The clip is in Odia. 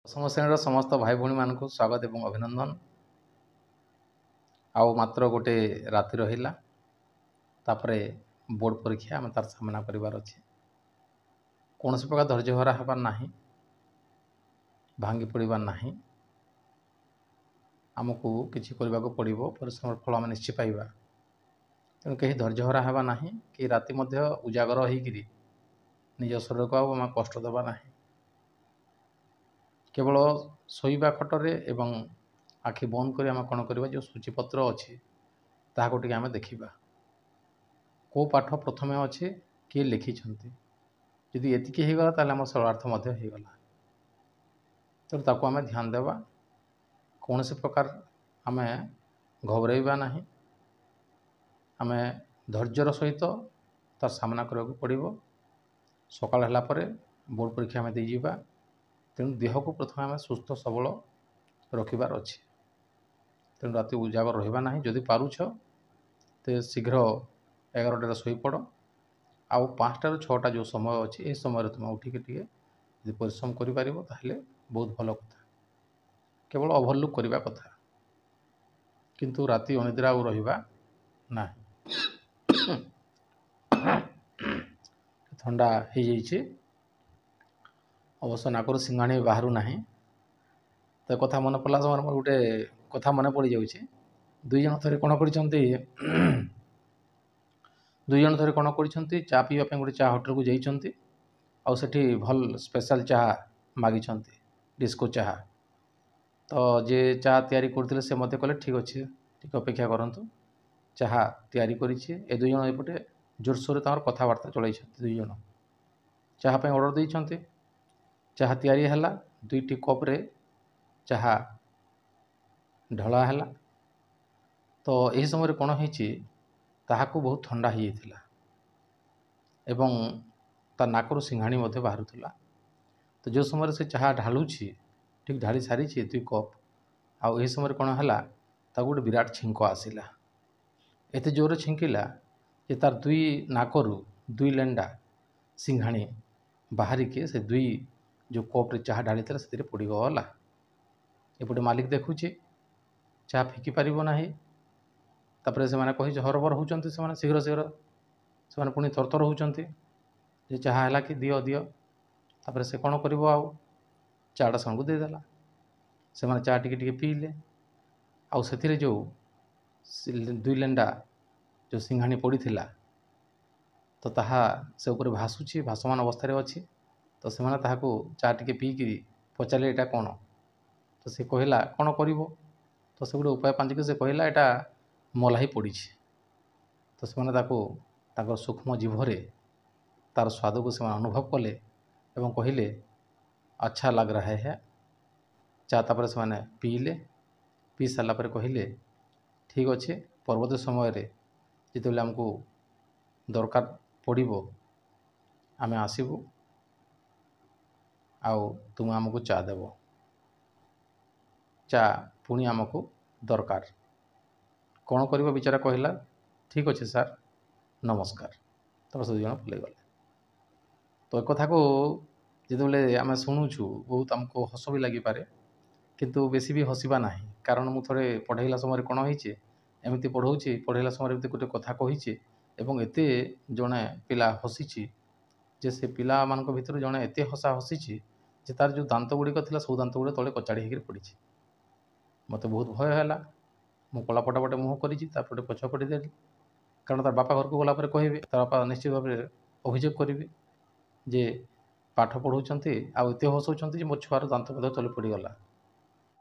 ଦଶମ ଶ୍ରେଣୀର ସମସ୍ତ ଭାଇ ଭଉଣୀମାନଙ୍କୁ ସ୍ୱାଗତ ଏବଂ ଅଭିନନ୍ଦନ। ଆଉ ମାତ୍ର ଗୋଟେ ରାତି ରହିଲା, ତାପରେ ବୋର୍ଡ଼ ପରୀକ୍ଷା ଆମେ ତାର ସାମ୍ନା କରିବାର ଅଛି। କୌଣସି ପ୍ରକାର ଧୈର୍ଯ୍ୟ ହରା ହେବାର ନାହିଁ, ଭାଙ୍ଗି ପଡ଼ିବାର ନାହିଁ। ଆମକୁ କିଛି କରିବାକୁ ପଡ଼ିବ, ପରିଶ୍ରମର ଫଳ ଆମେ ନିଶ୍ଚୟ ପାଇବା। ତେଣୁ କେହି ଧୈର୍ଯ୍ୟ ହରା ହେବା ନାହିଁ, କି ରାତି ମଧ୍ୟ ଉଜାଗର ହୋଇକରି ନିଜ ଶରୀରକୁ ଆଉ ଆମେ କଷ୍ଟ ଦେବା ନାହିଁ। କେବଳ ଶୋଇବା ଖଟରେ ଏବଂ ଆଖି ବନ୍ଦ କରି ଆମେ କ'ଣ କରିବା, ଯେଉଁ ସୂଚୀପତ୍ର ଅଛି ତାହାକୁ ଟିକେ ଆମେ ଦେଖିବା। କେଉଁ ପାଠ ପ୍ରଥମେ ଅଛି, କିଏ ଲେଖିଛନ୍ତି। ଯଦି ଏତିକି ହୋଇଗଲା ତାହେଲେ ଆମର ସରଳାର୍ଥ ମଧ୍ୟ ହୋଇଗଲା। ତେଣୁ ତାକୁ ଆମେ ଧ୍ୟାନ ଦେବା। କୌଣସି ପ୍ରକାର ଆମେ ଘବରାଇବା ନାହିଁ। ଆମେ ଧୈର୍ଯ୍ୟର ସହିତ ତାର ସାମ୍ନା କରିବାକୁ ପଡ଼ିବ। ସକାଳ ହେଲା ପରେ ବୋର୍ଡ଼ ପରୀକ୍ଷା ଆମେ ଦେଇଯିବା। ତେଣୁ ଦେହକୁ ପ୍ରଥମେ ଆମେ ସୁସ୍ଥ ସବଳ ରଖିବାର ଅଛି। ତେଣୁ ରାତି ଉଜାଗର ରହିବା ନାହିଁ। ଯଦି ପାରୁଛ ତ ଶୀଘ୍ର 11ଟାରେ ଶୋଇପଡ଼। ଆଉ 5ଟାରୁ 6ଟା ଯେଉଁ ସମୟ ଅଛି, ଏହି ସମୟରେ ତୁମେ ଉଠିକି ଟିକେ ଯଦି ପରିଶ୍ରମ କରିପାରିବ ତାହେଲେ ବହୁତ ଭଲ କଥା। କେବଳ ଓଭରଲୁକ୍ କରିବା କଥା, କିନ୍ତୁ ରାତି ଅନିଦ୍ରା ଆଉ ରହିବା ନାହିଁ। ଥଣ୍ଡା ହେଇଯାଇଛି, ଅବଶ୍ୟ ନାକରୁ ସିଙ୍ଘାଣି ବାହାରୁ ନାହିଁ। ତ କଥା ମନେ ପଡ଼ିଲା ସମୟରେ ମୋର ଗୋଟେ କଥା ମନେ ପଡ଼ିଯାଉଛି। ଦୁଇ ଜଣ ଥରେ କ'ଣ କରିଛନ୍ତି, ଚା ପିଇବା ପାଇଁ ଗୋଟେ ଚା ହୋଟେଲକୁ ଯାଇଛନ୍ତି। ଆଉ ସେଠି ଭଲ ସ୍ପେଶାଲ ଚାହା ମାଗିଛନ୍ତି, ଡିସ୍କୋ ଚାହା। ତ ଯିଏ ଚା ତିଆରି କରୁଥିଲେ ସେ ମୋତେ କହିଲେ ଠିକ୍ ଅଛି, ଟିକେ ଅପେକ୍ଷା କରନ୍ତୁ, ଚାହା ତିଆରି କରିଛି। ଏ ଦୁଇ ଜଣ ଏପଟେ ଜୋରସୋରରେ ତାଙ୍କର କଥାବାର୍ତ୍ତା ଚଳାଇଛନ୍ତି। ଦୁଇ ଜଣ ଚାହା ପାଇଁ ଅର୍ଡ଼ର ଦେଇଛନ୍ତି। ଚାହା ତିଆରି ହେଲା, 2ଟି କପ୍ରେ ଚାହା ଢଳା ହେଲା। ତ ଏହି ସମୟରେ କ'ଣ ହେଇଛି, ତାହାକୁ ବହୁତ ଥଣ୍ଡା ହେଇଯାଇଥିଲା ଏବଂ ତା ନାକରୁ ସିଙ୍ଘାଣି ମଧ୍ୟ ବାହାରୁଥିଲା। ତ ଯେଉଁ ସମୟରେ ସେ ଚାହା ଢାଳୁଛି, ଠିକ୍ ଢାଳି ସାରିଛି 2 କପ୍, ଆଉ ଏହି ସମୟରେ କ'ଣ ହେଲା, ତାକୁ ଗୋଟେ ବିରାଟ ଛିଙ୍କ ଆସିଲା। ଏତେ ଜୋରରେ ଛିଙ୍କିଲା ଯେ ତାର ନାକରୁ 2 ଲେଣ୍ଡା ସିଙ୍ଘାଣି ବାହାରିକି ସେ ଯେଉଁ କପ୍ରେ ଚାହା ଢାଳିଥିଲା ସେଥିରେ ପଡ଼ିଗଲା। ଏପଟେ ମାଲିକ ଦେଖୁଛି, ଚାହା ଫିକି ପାରିବ ନାହିଁ। ତାପରେ ସେମାନେ କହିଛି ହରବର ହେଉଛନ୍ତି, ସେମାନେ ଶୀଘ୍ର ସେମାନେ ପୁଣି ତରତର ହେଉଛନ୍ତି ଯେ ଚାହା ହେଲା କି ଦିଅ। ତାପରେ ସେ କ'ଣ କରିବ, ଆଉ ଚା'ଟା ସେମାନଙ୍କୁ ଦେଇଦେଲା। ସେମାନେ ଚା ଟିକେ ପିଇଲେ। ଆଉ ସେଥିରେ ଯେଉଁ 2 ଲେଣ୍ଡା ଯେଉଁ ସିଙ୍ଘାଣି ପଡ଼ିଥିଲା, ତ ତାହା ସେ ଉପରେ ଭାସୁଛି, ଭାସମାନ ଅବସ୍ଥାରେ ଅଛି। ତ ସେମାନେ ତାହାକୁ ଚା ଟିକେ ପିଇକିରି ପଚାରିଲେ ଏଇଟା କ'ଣ। ତ ସେ କହିଲା କ'ଣ କରିବ। ତ ସେ ଗୋଟେ ଉପାୟ ପାଞ୍ଚିକି ସେ କହିଲା ଏଇଟା ମଲାହି ପଡ଼ିଛି। ତ ସେମାନେ ତାକୁ ତାଙ୍କର ସୂକ୍ଷ୍ମ ଜିଭରେ ତାର ସ୍ୱାଦକୁ ସେମାନେ ଅନୁଭବ କଲେ ଏବଂ କହିଲେ ଆଚ୍ଛା ଲାଗ ରହା ହେ। ଚା ତାପରେ ସେମାନେ ପିଇଲେ। ପିଇ ସାରିଲା ପରେ କହିଲେ ଠିକ୍ ଅଛି, ପରବର୍ତ୍ତୀ ସମୟରେ ଯେତେବେଳେ ଆମକୁ ଦରକାର ପଡ଼ିବ ଆମେ ଆସିବୁ, ଆଉ ତୁମେ ଆମକୁ ଚା ଦେବ। ଚା ପୁଣି ଆମକୁ ଦରକାର। କ'ଣ କରିବ ବିଚାରା କହିଲା, ଠିକ୍ ଅଛି ସାର୍, ନମସ୍କାର। ତାପରେ ସେ 2 ଜଣ ପଳାଇଗଲେ। ତ ଏ କଥାକୁ ଯେତେବେଳେ ଆମେ ଶୁଣୁଛୁ ବହୁତ ଆମକୁ ହସ ବି ଲାଗିପାରେ, କିନ୍ତୁ ବେଶୀ ବି ହସିବା ନାହିଁ। କାରଣ ମୁଁ ଥରେ ପଢ଼ାଇଲା ସମୟରେ କ'ଣ ହେଇଛି, ଏମିତି ପଢ଼ାଇଲା ସମୟରେ ଏମିତି ଗୋଟେ କଥା କହିଛି ଏବଂ ଏତେ ଜଣେ ପିଲା ହସିଛି ଯେ ସେ ପିଲାମାନଙ୍କ ଭିତରୁ ଜଣେ ଏତେ ହସିଛି ଯେ ତାର ଯେଉଁ ଦାନ୍ତ ଗୁଡ଼ିକ ଥିଲା ସବୁ ଦାନ୍ତ ଗୁଡ଼ିକ ତଳେ କଚାଡ଼ି ହେଇକରି ପଡ଼ିଛି। ମୋତେ ବହୁତ ଭୟ ହେଲା। ମୁଁ କଳାପଟା ପଟେ ମୁହଁ କରିଛି, ତାପଟେ ପଛ କରିଦେଲି। କାରଣ ତାର ବାପା ଘରକୁ ଗଲା ପରେ କହିବେ, ତାର ବାପା ନିଶ୍ଚିତ ଭାବରେ ଅଭିଯୋଗ କରିବେ ଯେ ପାଠ ପଢ଼ାଉଛନ୍ତି ଆଉ ଏତେ ହସାଉଛନ୍ତି ଯେ ମୋ ଛୁଆର ଦାନ୍ତ ମଧ୍ୟ ତଳେ ପଡ଼ିଗଲା।